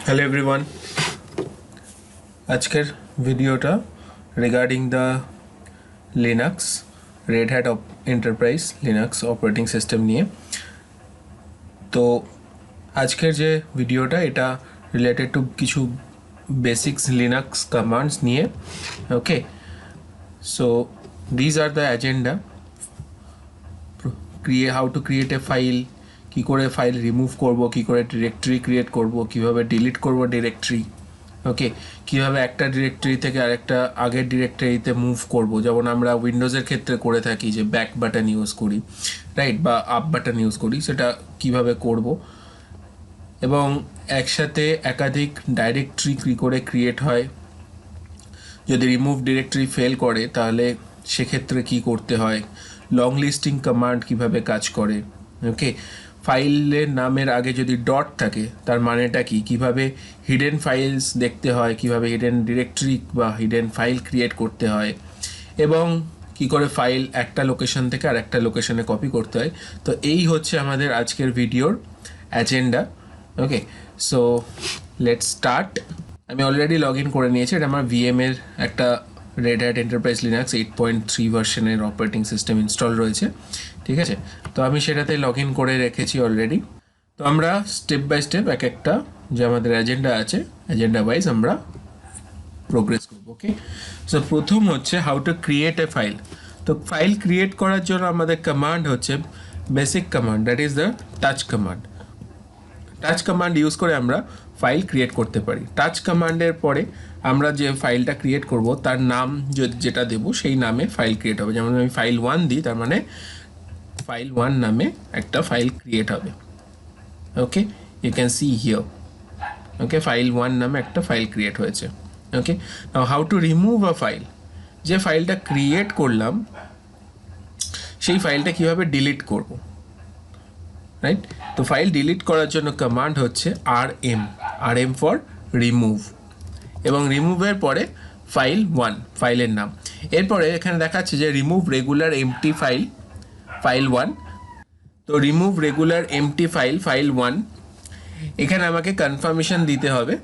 Hello everyone. আজকের ভিডিওটা regarding the Linux Red Hat enterprise Linux operating system নিয়ে। তো আজকের যে ভিডিওটা এটা রিলেটেড টু কিছু বেসিক্স লিনাক্স কমান্ডস নিয়ে। Okay, so these are the agenda. How to create a file, কী করে ফাইল রিমুভ করব, কী করে ডিরেক্টরি ক্রিয়েট করব, কীভাবে ডিলিট করব ডিরেক্টরি। ওকে, কীভাবে একটা ডিরেক্টরি থেকে আরেকটা আগের ডিরেক্টরিতে মুভ করব, যেমন আমরা উইন্ডোজের ক্ষেত্রে করে থাকি যে ব্যাক বাটন ইউজ করি, রাইট, বা আপ বাটন ইউজ করি, সেটা কিভাবে করব, এবং একসাথে একাধিক ডাইরেক্টরি কী করে ক্রিয়েট হয়, যদি রিমুভ ডিরেক্টরি ফেল করে তাহলে সেক্ষেত্রে কী করতে হয়, লং লিস্টিং কমান্ড কীভাবে কাজ করে। ওকে, ফাইলের নামের আগে যদি ডট থাকে তার মানেটা কি, কীভাবে হিডেন ফাইলস দেখতে হয়, কীভাবে হিডেন ডিরেক্টরি বা হিডেন ফাইল ক্রিয়েট করতে হয়, এবং কি করে ফাইল একটা লোকেশন থেকে আর একটা লোকেশনে কপি করতে হয়। তো এই হচ্ছে আমাদের আজকের ভিডিওর agenda. Okay, so let's start. আমি অলরেডি লগ ইন করে নিয়েছি, এটা আমার ভিএমের একটা রেড হ্যাট এন্টারপ্রাইজ লিনাক্স 8.3 ভার্সনের অপারেটিং সিস্টেম ইনস্টল রয়েছে, ঠিক আছে। তো আমি সেটাতে লগ ইন করে রেখেছি অলরেডি। তো আমরা স্টেপ বাই স্টেপ এক একটা যে আমাদের এজেন্ডা আছে, এজেন্ডা ওয়াইজ আমরা প্রোগ্রেস করব। ওকে, সো প্রথম হচ্ছে how to create a file. তো ফাইল ক্রিয়েট করার জন্য আমাদের কমান্ড হচ্ছে basic command, that is the touch command. Touch command use করে আমরা ফাইল ক্রিয়েট করতে পারি। টাচ কমান্ডের পরে আমরা যে ফাইলটা ক্রিয়েট করব তার নাম যেটা দেব সেই নামে ফাইল ক্রিয়েট হবে। যেমন আমি ফাইল 1 দিই, তার মানে ফাইল 1 নামে একটা ফাইল ক্রিয়েট হবে। Okay, you can see here. Okay, file 1 নামে একটা ফাইল ক্রিয়েট হয়েছে। Okay, now how to remove a file. যে ফাইলটা ক্রিয়েট করলাম সেই ফাইলটা কীভাবে ডিলিট করব, রাইট। তো ফাইল ডিলিট করার জন্য কমান্ড হচ্ছে rm ফর রিমুভ, এবং রিমুভের পরে ফাইল 1 ফাইলের নাম। এরপরে এখানে দেখাচ্ছে যে রিমুভ রেগুলার এমটি ফাইল 1। তো রিমুভ রেগুলার এমটি ফাইল 1, এখানে আমাকে কনফার্মেশন দিতে হবে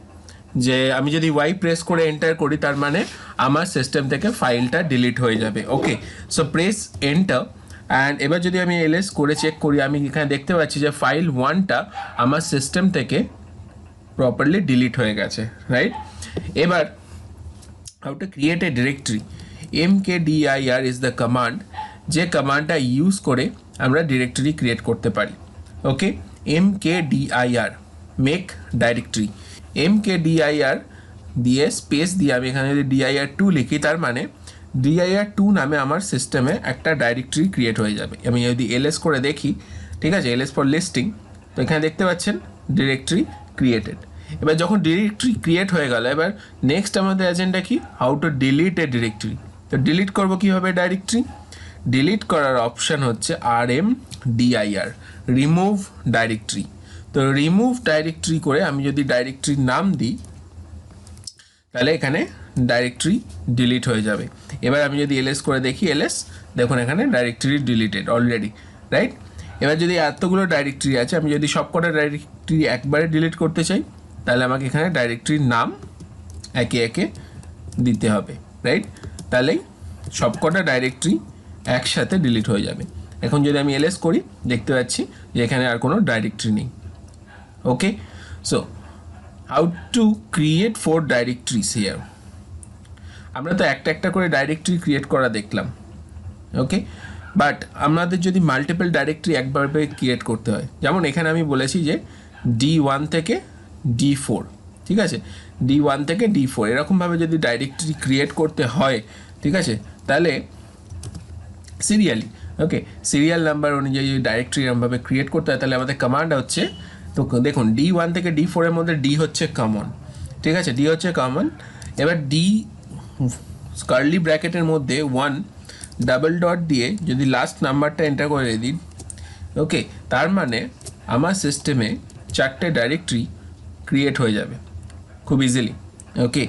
যে আমি যদি ওয়াই প্রেস করে এন্টার করি তার মানে আমার সিস্টেম থেকে ফাইলটা ডিলিট হয়ে যাবে। ওকে, সো প্রেস এন্টার। অ্যান্ড এবার যদি আমি এলএস করে চেক করি, আমি এখানে দেখতে পাচ্ছি যে ফাইল 1টা আমার সিস্টেম থেকে প্রপারলি ডিলিট হয়ে গেছে, রাইট। এবার how to create A directory. mkdir is the command, যে কমান্ডটা ইউজ করে আমরা ডিরেক্টরি ক্রিয়েট করতে পারি। ওকে, mkdir মেক ডাইরেক্টরি। mkdir দিয়ে স্পেস দিয়ে আমি এখানে যদি dir2 লিখি, তার মানে dir2 নামে আমার সিস্টেমে একটা ডাইরেক্টরি ক্রিয়েট হয়ে যাবে। আমি যদি এলএস করে দেখি, ঠিক আছে, এলএস ফর লিস্টিং, তো এখানে দেখতে পাচ্ছেন ডিরেক্টরি ক্রিয়েটেড। এবার যখন ডিরেক্টরি ক্রিয়েট হয়ে গেল, এবার নেক্সট আমাদের এজেন্ডা কি, how to delete A directory. তো ডিলিট করবো কীভাবে ডাইরেক্টরি। ডিলিট করার অপশান হচ্ছে rmdir, রিমুভ ডাইরেক্টরি। তো রিমুভ ডাইরেক্টরি করে আমি যদি ডাইরেক্টরির নাম দিই তাহলে এখানে ডাইরেক্টরি ডিলিট হয়ে যাবে। এবার আমি যদি এলএস করে দেখি, এলএস দেখুন এখানে ডাইরেক্টরি ডিলিটেড অলরেডি, রাইট। এবার যদি এতগুলো ডাইরেক্টরি আছে, আমি যদি সবকটা ডাইরেক্টরি একবারে ডিলিট করতে চাই তাহলে আমাকে এখানে ডাইরেক্টরির নাম একে একে দিতে হবে, রাইট। তাহলেই সবকটা ডাইরেক্টরি একসাথে ডিলিট হয়ে যাবে। এখন যদি আমি এলএস করি দেখতে পাচ্ছি যে এখানে আর কোনো ডাইরেক্টরি নেই। Okay, so how to create 4 directories here. আমরা তো একটা একটা করে ডাইরেক্টরি ক্রিয়েট করা দেখলাম। ওকে, বাট আমাদের যদি মাল্টিপল ডাইরেক্টরি একবারে ক্রিয়েট করতে হয়, যেমন এখানে আমি বলেছি যে D1 থেকে D4, ঠিক আছে, D1 থেকে D4 এরকমভাবে যদি ডাইরেক্টরি ক্রিয়েট করতে হয়, ঠিক আছে, তাহলে সিরিয়ালি, ওকে, সিরিয়াল নাম্বার অনুযায়ী ডাইরেক্টরি এরকমভাবে ক্রিয়েট করতে হয়। তাহলে আমাদের কমান্ড হচ্ছে, তো দেখুন D1 থেকে D4 এর মধ্যে D হচ্ছে কমন, ঠিক আছে, D হচ্ছে কমন। এবার D কার্লি ব্র্যাকেটের মধ্যে 1 ডাবল ডট দিয়ে যদি লাস্ট নাম্বারটা এন্টার করে দিই, ওকে, তার মানে আমার সিস্টেমে 4টে ডাইরেক্টরি ক্রিয়েট হয়ে যাবে খুব ইজিলি। ওকে,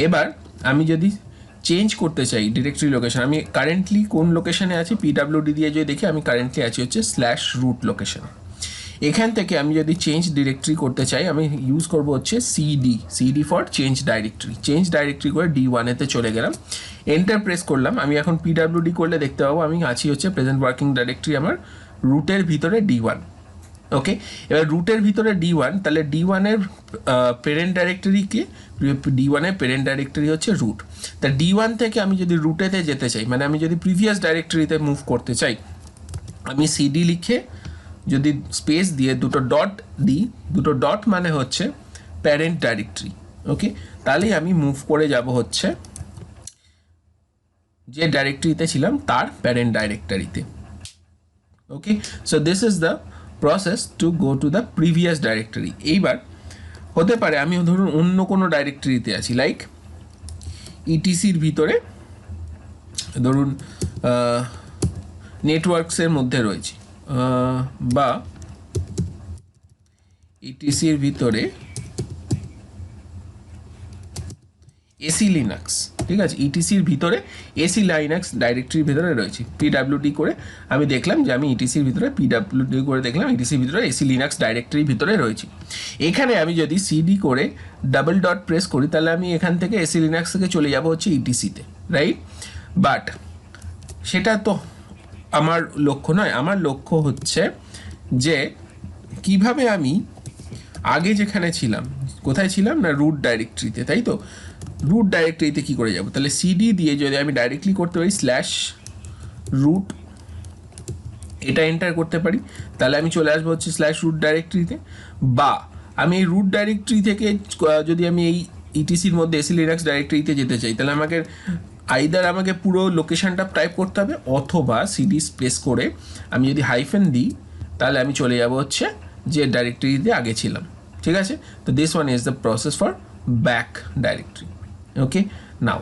এবার আমি যদি চেঞ্জ করতে চাই ডিরেক্টরি লোকেশন, আমি কারেন্টলি কোন লোকেশনে আছি পিডাব্লিউডি দিয়ে যদি দেখি, আমি কারেন্টলি আছি হচ্ছে /root লোকেশনে। এখান থেকে আমি যদি চেঞ্জ ডিরেক্টরি করতে চাই আমি ইউজ করব হচ্ছে সিডি ফর চেঞ্জ ডাইরেক্টরি করে D1 এতে চলে গেলাম, এন্টার প্রেস করলাম। আমি এখন পিডব্লিউডি করলে দেখতে পাবো আমি আছি হচ্ছে প্রেজেন্ট ওয়ার্কিং ডাইরেক্টরি আমার রুটের ভিতরে D1। ওকে, এবার রুটের ভিতরে D1, তাহলে D1 এর প্যারেন্ট ডাইরেক্টরিকে, D1 এর প্যারেন্ট ডাইরেক্টরি হচ্ছে রুট। তা D1 থেকে আমি যদি রুটেতে যেতে চাই, মানে আমি যদি প্রিভিয়াস ডাইরেক্টরিতে মুভ করতে চাই, আমি সিডি লিখে যদি স্পেস দিয়ে দুটো ডট দিই, দুটো ডট মানে হচ্ছে প্যারেন্ট ডাইরেক্টরি। ওকে, তাহলেই আমি মুভ করে যাব হচ্ছে যে ডাইরেক্টরিতে ছিলাম তার প্যারেন্ট ডাইরেক্টরিতে। Okay, so this is the process to go to the previous directory. এইবার হতে পারে আমি ধরুন অন্য কোনো ডাইরেক্টরিতে আছি, লাইক ইটিসির ভিতরে ধরুন নেটওয়ার্কসের মধ্যে রয়েছে, বা ইটিসির ভিতরে এসি লিনাক্স, ঠিক আছে, ইটিসির ভিতরে এসি লিনাক্স ডাইরেক্টরির ভিতরে রয়েছে। পিডব্লিউডি করে আমি দেখলাম যে আমি ইটিসির ভিতরে পিডব্লিউডি করে দেখলাম ইটিসির ভিতরে এসি লিনাক্স ডাইরেক্টরির ভিতরে রয়েছে। এখানে আমি যদি সিডি করে ডাবল ডট প্রেস করি তাহলে আমি এখান থেকে এসি লিনাক্স থেকে চলে যাব হচ্ছে ইটিসিতে, রাইট? বাট সেটা তো আমার লক্ষ্য নয়, আমার লক্ষ্য হচ্ছে যে কিভাবে আমি আগে যেখানে ছিলাম, কোথায় ছিলাম না রুট ডাইরেক্টরিতে, তাই তো? রুট ডাইরেক্টরিতে কী করে যাব? তাহলে সিডি দিয়ে যদি আমি ডাইরেক্টলি করতে পারি /root, এটা এন্টার করতে পারি, তাহলে আমি চলে আসবো হচ্ছে /root ডাইরেক্টরিতে। বা আমি এই রুট ডাইরেক্টরি থেকে যদি আমি এই ইটিসির মধ্যে এসি লিনাক্স ডাইরেক্টরিতে যেতে চাই, তাহলে আমাকে পুরো লোকেশনটা টাইপ করতে হবে, অথবা সিডি স্পেস করে আমি যদি হাইফেন দিই তাহলে আমি চলে যাব হচ্ছে যে ডাইরেক্টরিতে আগে ছিলাম, ঠিক আছে? তো this one is the process for back directory. Okay, now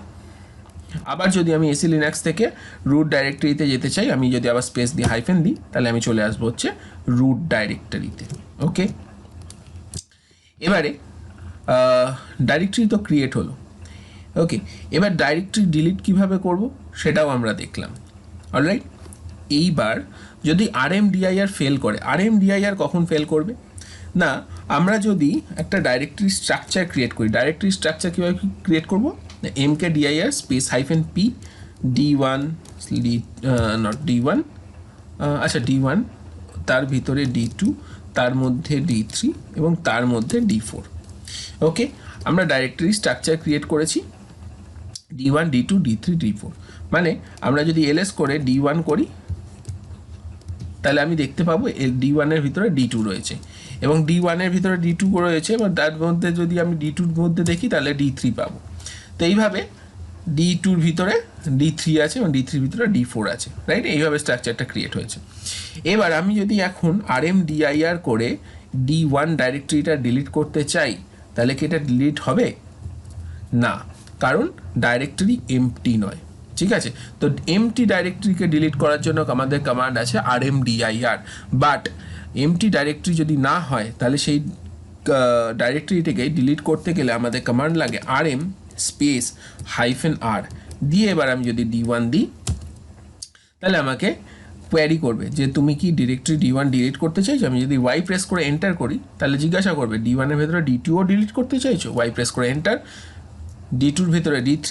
আবার যদি আমি এসি লিনাক্স থেকে রুট ডাইরেক্টরিতে যেতে চাই, আমি যদি আবার স্পেস দিয়ে হাইফেন দিই তাহলে আমি চলে আসবো হচ্ছে রুট ডাইরেক্টরিতে। ওকে, এবারে ডাইরেক্টরি তো ক্রিয়েট হলো। ওকে, এবার ডাইরেক্টরি ডিলিট কিভাবে করব সেটাও আমরা দেখলাম। অলরাইট, এইবার যদি rmdir ফেল করে, rmdir কখন ফেল করবে না, আমরা যদি একটা ডাইরেক্টরি স্ট্রাকচার ক্রিয়েট করি, ডাইরেক্টরি স্ট্রাকচার কীভাবে ক্রিয়েট করবো, mkdir space -p d1 not d1, আচ্ছা d1, তার ভিতরে d2, তার মধ্যে d3 এবং তার মধ্যে d4। ওকে, আমরা ডাইরেক্টরি স্ট্রাকচার ক্রিয়েট করেছি d1 d2 d3 d4, মানে আমরা যদি ls করে d1 করি তাহলে আমি দেখতে পাবো d1 এর ভিতরে d2 রয়েছে এবং d1 এর ভিতরে d2 রয়েছে, এবং তার মধ্যে যদি আমি d2 এর মধ্যে দেখি তাহলে d3 পাবো। তো এইভাবে d2 ভিতরে d3 আছে এবং d3 ভিতরে d4 আছে, রাইট? এইভাবে স্ট্রাকচারটা ক্রিয়েট হয়েছে। এবার আমি যদি এখন rmdir করে d1 ডাইরেক্টরিটা ডিলিট করতে চাই তাহলে কি এটা ডিলিট হবে না, কারণ ডাইরেক্টরি এমটি নয়, ঠিক আছে? তো এমটি ডাইরেক্টরিকে ডিলিট করার জন্য আমাদের কমান্ড আছে rmdir, বাট এমটি ডাইরেক্টরি যদি না হয় তাহলে সেই ডাইরেক্টরিটাকে ডিলিট করতে গেলে আমাদের কমান্ড লাগে rm স্পেস -r দিয়ে, এবার আমি যদি d1 দিই তাহলে আমাকে কোয়ারি করবে যে তুমি কি ডিরেক্টরি d1 ডিলিট করতে চাইছো। আমি যদি y প্রেস করে এন্টার করি তাহলে জিজ্ঞাসা করবে d1 এর ভেতরে d2ও ডিলিট করতে চাইছো, y প্রেস করে এন্টার, d2 ভিতরে d3,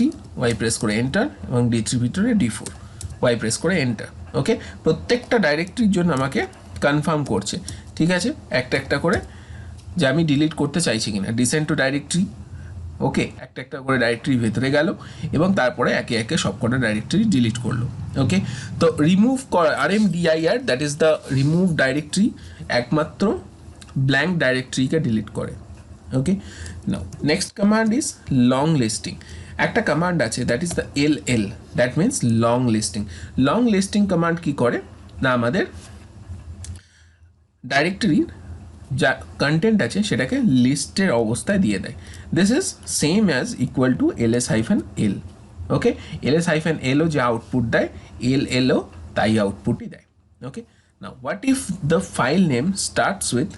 y প্রেস করে এন্টার, এবং d3 ভিতরে d4, y প্রেস করে এন্টার। ওকে, প্রত্যেকটা ডাইরেক্টরির জন্য আমাকে কনফার্ম করছে, ঠিক আছে, একটা একটা করে যে আমি ডিলিট করতে চাইছি কিনা। ডিসেন্ড টু ডাইরেক্টরি, ওকে, একটা একটা করে ডাইরেক্টরির ভেতরে গেল এবং তারপরে একে একে সবকটা ডাইরেক্টরি ডিলিট করলো। ওকে, তো remove rmdir, that is the remove directory, একমাত্র ব্ল্যাঙ্ক ডাইরেক্টরিকে ডিলিট করে। Okay, now next command is long listing. একটা কমান্ড আছে that is the ll, that means long listing. Long listing command কি করে না, আমাদের ডাইরেক্টরির যা কন্টেন্ট আছে সেটাকে লিস্টের অবস্থায় দিয়ে দেয়। This is same as equal to ls-l। Okay, ls-lও যে আউটপুট দেয় llও তাই আউটপুটই দেয়। Okay, now what if the file name starts with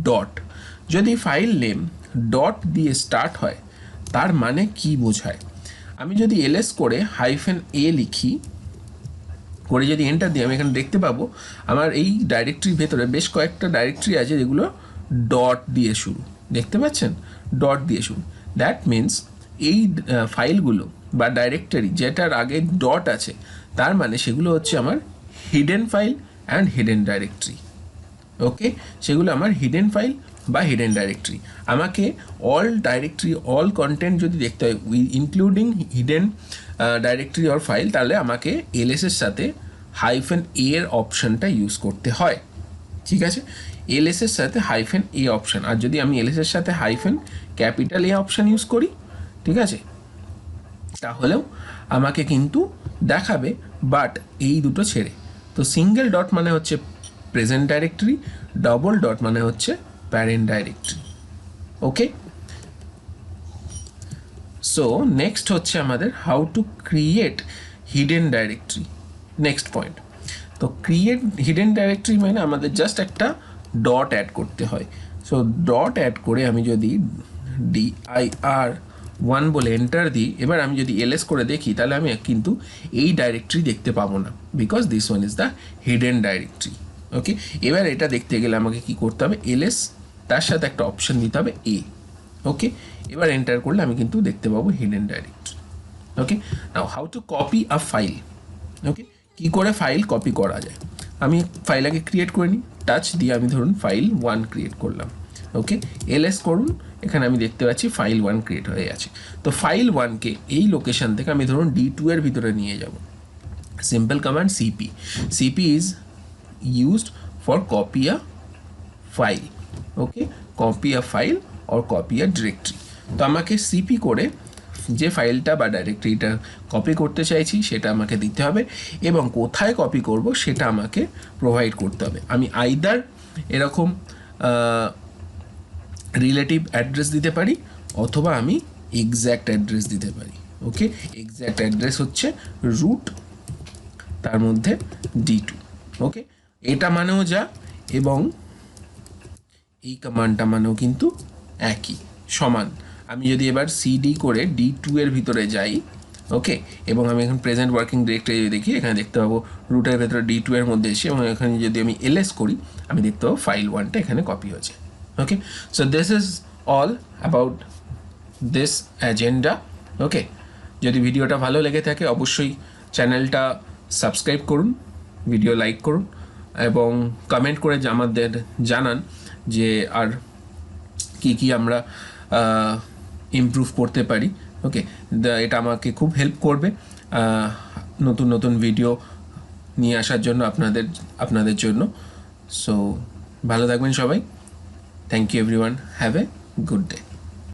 dot? যদি ফাইল নেম ডট দিয়ে স্টার্ট হয় তার মানে কি বোঝায়? আমি যদি ls করে -a লিখি করে যদি এন্টার দিই আমি এখানে দেখতে পাবো আমার এই ডাইরেক্টরির ভেতরে বেশ কয়েকটা ডাইরেক্টরি আছে যেগুলো ডট দিয়ে শুরু, দেখতে পাচ্ছেন, ডট দিয়ে শুরু। দ্যাট মিন্স এই ফাইলগুলো বা ডাইরেক্টরি যেটার আগে ডট আছে তার মানে সেগুলো হচ্ছে আমার hidden file and hidden directory. Okay, সেগুলো আমার হিডেন ফাইল বা হিডেন ডাইরেক্টরি। আমাকে অল ডাইরেক্টরি অল কন্টেন্ট যদি দেখতে হয় including hidden directory or file, তাহলে আমাকে এলএসের সাথে হাইফেন এর অপশানটা ইউজ করতে হয়। ঠিক আছে, এলএসের সাথে হাইফেন এ অপশান। আর যদি আমি এলএসের সাথে hyphen capital A option use করি, ঠিক আছে, তাহলেও আমাকে কিন্তু দেখাবে, বাট এই দুটো ছেড়ে। তো সিঙ্গেল ডট মানে হচ্ছে প্রেজেন্ট ডাইরেক্টরি, ডবল ডট মানে হচ্ছে প্যারেন্ট ডাইরেক্টরি। ওকে, সো নেক্সট হচ্ছে আমাদের how to create hidden directory. Next point, তো ক্রিয়েট হিডেন ডাইরেক্টরি মানে আমাদের জাস্ট একটা ডট অ্যাড করতে হয়। সো ডট অ্যাড করে আমি যদি dir1 বলে এন্টার দিই, এবার আমি যদি এলএস করে দেখি তাহলে আমি কিন্তু এই ডাইরেক্টরি দেখতে পাবো না, because this one is the hidden directory. Okay, এবার এটা দেখতে গেলে আমাকে কি করতে হবে, এলএস তার সাথে একটা অপশন দিতে হবে এ। ওকে, এবার এন্টার করলে আমি কিন্তু দেখতে পাবো hidden directory. Okay, now how to copy a file. Okay, কী করে ফাইল কপি করা যায়, আমি ফাইল আগে ক্রিয়েট করে নিই, টাচ দিয়ে আমি ধরুন ফাইল 1 ক্রিয়েট করলাম। ওকে, এলএস করুন, এখানে আমি দেখতে পাচ্ছি ফাইল 1 ক্রিয়েট হয়ে গেছে। তো ফাইল 1কে এই লোকেশন থেকে আমি ধরুন D2 এর ভিতরে নিয়ে যাব। Simple command CP, CP is used for copy a file. Okay, copy a file or copy a directory. তো আমাকে সিপি করে যে ফাইলটা বা ডাইরেক্টরিটা কপি করতে চাইছি সেটা আমাকে দিতে হবে, এবং কোথায় কপি করব সেটা আমাকে প্রোভাইড করতে হবে। আমি আইদার এরকম রিলেটিভ অ্যাড্রেস দিতে পারি, অথবা আমি এক্স্যাক্ট অ্যাড্রেস দিতে পারি। ওকে, এক্স্যাক্ট অ্যাড্রেস হচ্ছে রুট তার মধ্যে D2। ওকে, এটা মানেও যা, এবং এই কমান্ডটা মানেও কিন্তু একই, সমান। আমি যদি এবার সিডি করে D2 এর ভিতরে যাই, ওকে, এবং আমি এখন প্রেজেন্ট ওয়ার্কিং ডিরেক্টরি দেখি, এখানে দেখতে পাবো রুটের ভেতরে D2 এর মধ্যে এসে, এবং এখানে যদি আমি এলএস করি আমি দেখতে পাবো ফাইল 1টা এখানে কপি হয়েছে। Okay, so this is all about this agenda. Okay, যদি ভিডিওটা ভালো লেগে থাকে অবশ্যই চ্যানেলটা সাবস্ক্রাইব করুন, ভিডিও লাইক করুন, এবং কমেন্ট করে আমাদের জানান যে আর কি আমরা ইমপ্রুভ করতে পারি। ওকে, এটা আমাকে খুব হেল্প করবে নতুন নতুন ভিডিও নিয়ে আসার জন্য আপনাদের জন্য। সো ভালো থাকবেন সবাই। Thank you everyone, have a good day.